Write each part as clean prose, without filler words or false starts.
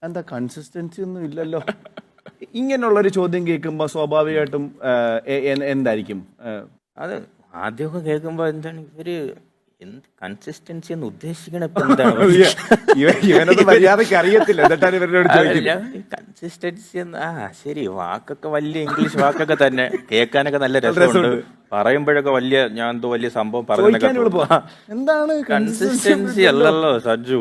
എന്താ കൺസിസ്റ്റൻസി ഒന്നും ഇല്ലല്ലോ. ഇങ്ങനെയുള്ളൊരു ചോദ്യം കേൾക്കുമ്പോൾ സ്വാഭാവികമായിട്ടും എന്തായിരിക്കും? അത് ആദ്യമൊക്കെ കേൾക്കുമ്പോൾ എന്താണ് ഇവര് എന്ത് കൺസിസ്റ്റൻസി എന്ന് ഉദ്ദേശിക്കണ ഇപ്പൊ എന്താണ് ഇവനത് മര്യാദക്ക് അറിയത്തില്ല, എന്നിട്ടാണ് ഇവരോട് ചോദിക്കുന്നത്. കൺസിസ്റ്റൻസി എന്ന് ശരി, വാക്കൊക്കെ വലിയ ഇംഗ്ലീഷ് വാക്കൊക്കെ തന്നെ കേൾക്കാനൊക്കെ നല്ല രസമുണ്ട്, പറയുമ്പോഴൊക്കെ വലിയ ഞാൻ എന്തോ വലിയ സംഭവം പറയുന്നൊക്കെ. എന്താണ് കൺസിസ്റ്റൻസി അല്ലല്ലോ സജ്ജു.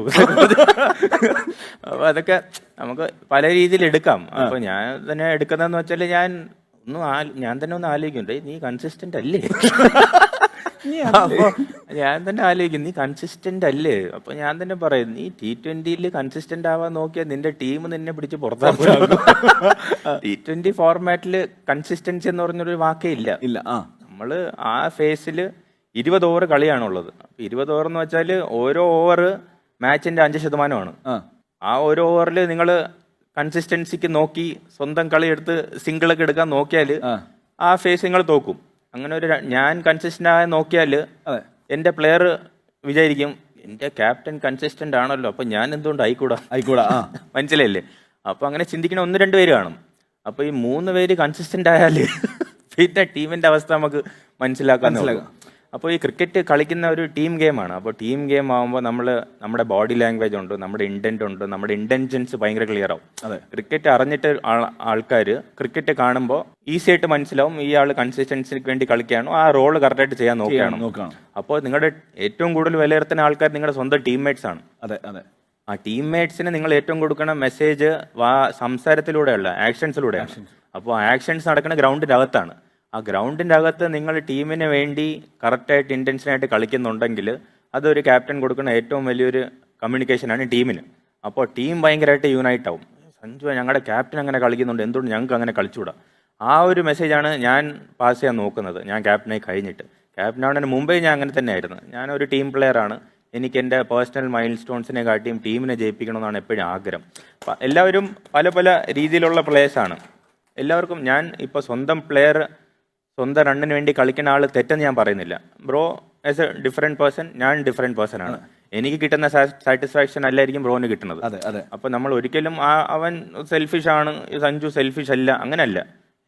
അപ്പൊ അതൊക്കെ നമുക്ക് പല രീതിയിൽ എടുക്കാം. അപ്പൊ ഞാൻ തന്നെ എടുക്കുന്നതെന്ന് വെച്ചാൽ ഞാൻ തന്നെ ഒന്ന് ആലോചിക്കണ്ടേ, നീ കൺസിസ്റ്റന്റ് അല്ലേ? അപ്പൊ ഞാൻ തന്നെ ആലോചിക്കും, നീ കൺസിസ്റ്റന്റ് അല്ലേ? അപ്പൊ ഞാൻ തന്നെ പറയും, നീ T20 കൺസിസ്റ്റന്റ് ആവാൻ നോക്കിയാൽ നിന്റെ ടീം നിന്നെ പിടിച്ച് പുറത്താക്കും. T20 ഫോർമാറ്റില് കൺസിസ്റ്റൻസി എന്ന് പറഞ്ഞൊരു വാക്കേ ഇല്ല. നമ്മള് ആ ഫേസിൽ 20 ഓവർ കളിയാണുള്ളത്. 20 ഓവർ എന്ന് വെച്ചാൽ ഓരോ ഓവർ മാച്ചിന്റെ 5%. ആ ഓരോ ഓവറിൽ നിങ്ങൾ കൺസിസ്റ്റൻസിക്ക് നോക്കി സ്വന്തം കളി എടുത്ത് സിംഗിളൊക്കെ എടുക്കാൻ നോക്കിയാൽ ആ ഫേസ് നിങ്ങൾ തോക്കും. അങ്ങനെ ഞാൻ കൺസിസ്റ്റന്റ് ആകാൻ നോക്കിയാൽ എന്റെ പ്ലെയർ വിചാരിക്കും എന്റെ ക്യാപ്റ്റൻ കൺസിസ്റ്റന്റ് ആണല്ലോ, അപ്പൊ ഞാൻ എന്തുകൊണ്ട് ആയിക്കൂടാ. മനസ്സിലായില്ലേ? അപ്പൊ അങ്ങനെ ചിന്തിക്കണ 1-2 പേര് കാണും. അപ്പൊ ഈ 3 പേര് കൺസിസ്റ്റന്റ് ആയാല് പിന്നെ ടീമിന്റെ അവസ്ഥ നമുക്ക് മനസ്സിലാക്കാൻ. അപ്പോൾ ഈ ക്രിക്കറ്റ് കളിക്കുന്ന ഒരു ടീം ഗെയിമാണ്. അപ്പോൾ ടീം ഗെയിം ആകുമ്പോൾ നമ്മുടെ ബോഡി ലാംഗ്വേജ് ഉണ്ട്, നമ്മുടെ ഇന്റന്റ് ഉണ്ട്, നമ്മുടെ ഇന്റൻഷൻസ് ഭയങ്കര ക്ലിയർ ആവും. ക്രിക്കറ്റ് അറിഞ്ഞിട്ട് ആൾക്കാർ ക്രിക്കറ്റ് കാണുമ്പോൾ ഈസി ആയിട്ട് മനസ്സിലാവും ഈ ആൾ കൺസിസ്റ്റൻസിക്ക് വേണ്ടി കളിക്കുകയാണോ, ആ റോള് കറക്റ്റായിട്ട് ചെയ്യാൻ നോക്കുകയാണോ. അപ്പോൾ നിങ്ങളുടെ ഏറ്റവും കൂടുതൽ വിലയിരുത്തുന്ന ആൾക്കാർ നിങ്ങളുടെ സ്വന്തം ടീംമേറ്റ്സ് ആണ്. ആ ടീംമേറ്റ്സിന് നിങ്ങൾ ഏറ്റവും കൊടുക്കുന്ന മെസ്സേജ് സംസാരത്തിലൂടെയല്ല, ആക്ഷൻസിലൂടെയാണ്. അപ്പോൾ ആക്ഷൻസ് നടക്കുന്ന ഗ്രൗണ്ടിന്റെ അകത്താണ്. ആ ഗ്രൗണ്ടിന്റെ അകത്ത് നിങ്ങൾ ടീമിന് വേണ്ടി കറക്റ്റായിട്ട് ഇന്റൻഷനായിട്ട് കളിക്കുന്നുണ്ടെങ്കിൽ അതൊരു ക്യാപ്റ്റൻ കൊടുക്കുന്ന ഏറ്റവും വലിയൊരു കമ്മ്യൂണിക്കേഷനാണ് ടീമിന്. അപ്പോൾ ടീം ഭയങ്കരമായിട്ട് യൂണൈറ്റ് ആവും. സഞ്ജു ഞങ്ങളുടെ ക്യാപ്റ്റൻ അങ്ങനെ കളിക്കുന്നുണ്ട്, എന്തുകൊണ്ട് ഞങ്ങൾക്ക് അങ്ങനെ കളിച്ചുകൂടാ? ആ ഒരു മെസ്സേജാണ് ഞാൻ പാസ് ചെയ്യാൻ നോക്കുന്നത്. ഞാൻ ക്യാപ്റ്റനായി കഴിഞ്ഞിട്ട്, ക്യാപ്റ്റനാവുന്നതിന് മുമ്പേ ഞാൻ അങ്ങനെ തന്നെ ആയിരുന്നു. ഞാനൊരു ടീം പ്ലെയറാണ്. എനിക്ക് എൻ്റെ പേഴ്സണൽ മൈൽ സ്റ്റോൺസിനെ കാട്ടിയും ടീമിനെ ജയിപ്പിക്കണമെന്നാണ് എപ്പോഴും ആഗ്രഹം. എല്ലാവരും പല പല രീതിയിലുള്ള പ്ലേയേഴ്സാണ്. എല്ലാവർക്കും ഞാൻ ഇപ്പോൾ സ്വന്തം റണ്ണിന് വേണ്ടി കളിക്കുന്ന ആൾ തെറ്റെന്ന് ഞാൻ പറയുന്നില്ല. Bro as A different person, ഞാൻ ഡിഫറെന്റ് പേഴ്സൺ ആണ്. എനിക്ക് കിട്ടുന്ന സാറ്റിസ്ഫാക്ഷൻ അല്ലായിരിക്കും ബ്രോന് കിട്ടുന്നത്. അപ്പൊ നമ്മൾ ഒരിക്കലും അവൻ സെൽഫിഷ് ആണ്, സഞ്ജു സെൽഫിഷ് അല്ല, അങ്ങനല്ല.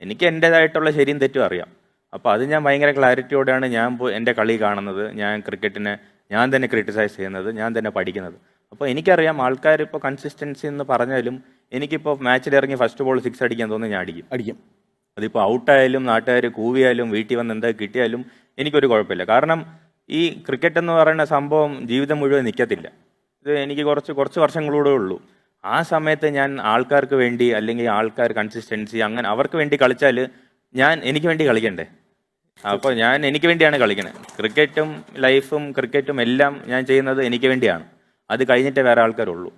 എനിക്ക് എൻ്റെതായിട്ടുള്ള ശരിയും തെറ്റും അറിയാം. അപ്പൊ അത് ഞാൻ ഭയങ്കര ക്ലാരിറ്റിയോടെയാണ് ഞാൻ എൻ്റെ കളി കാണുന്നത്. ഞാൻ ക്രിക്കറ്റിനെ ഞാൻ തന്നെ ക്രിട്ടിസൈസ് ചെയ്യുന്നത്, ഞാൻ തന്നെ പഠിക്കുന്നത്. അപ്പോൾ എനിക്കറിയാം ആൾക്കാർ ഇപ്പോൾ കൺസിസ്റ്റൻസി എന്ന് പറഞ്ഞാലും എനിക്കിപ്പോൾ മാച്ചിൽ ഇറങ്ങി ഫസ്റ്റ് ബോൾ 6 അടിക്കാൻ തോന്നുന്നു, ഞാൻ അടിക്കും. അതിപ്പോൾ ഔട്ടായാലും നാട്ടുകാർ കൂവിയാലും വീട്ടിൽ വന്ന് എന്താ കിട്ടിയാലും എനിക്കൊരു കുഴപ്പമില്ല. കാരണം ഈ ക്രിക്കറ്റ് എന്ന് പറയുന്ന സംഭവം ജീവിതം മുഴുവൻ നിൽക്കത്തില്ല. ഇത് എനിക്ക് കുറച്ച് വർഷങ്ങളൂടെ ഉള്ളൂ. ആ സമയത്ത് ഞാൻ ആൾക്കാർക്ക് വേണ്ടി, അല്ലെങ്കിൽ ആൾക്കാർ കൺസിസ്റ്റൻസി അങ്ങനെ അവർക്ക് വേണ്ടി കളിച്ചാൽ എനിക്ക് വേണ്ടി കളിക്കണ്ടേ? അപ്പോൾ എനിക്ക് വേണ്ടിയാണ് കളിക്കുന്നത്. ക്രിക്കറ്റും ലൈഫും ക്രിക്കറ്റും എല്ലാം ഞാൻ ചെയ്യുന്നത് എനിക്ക് വേണ്ടിയാണ്. അത് കഴിഞ്ഞിട്ടേ വേറെ ആൾക്കാരുള്ളൂ.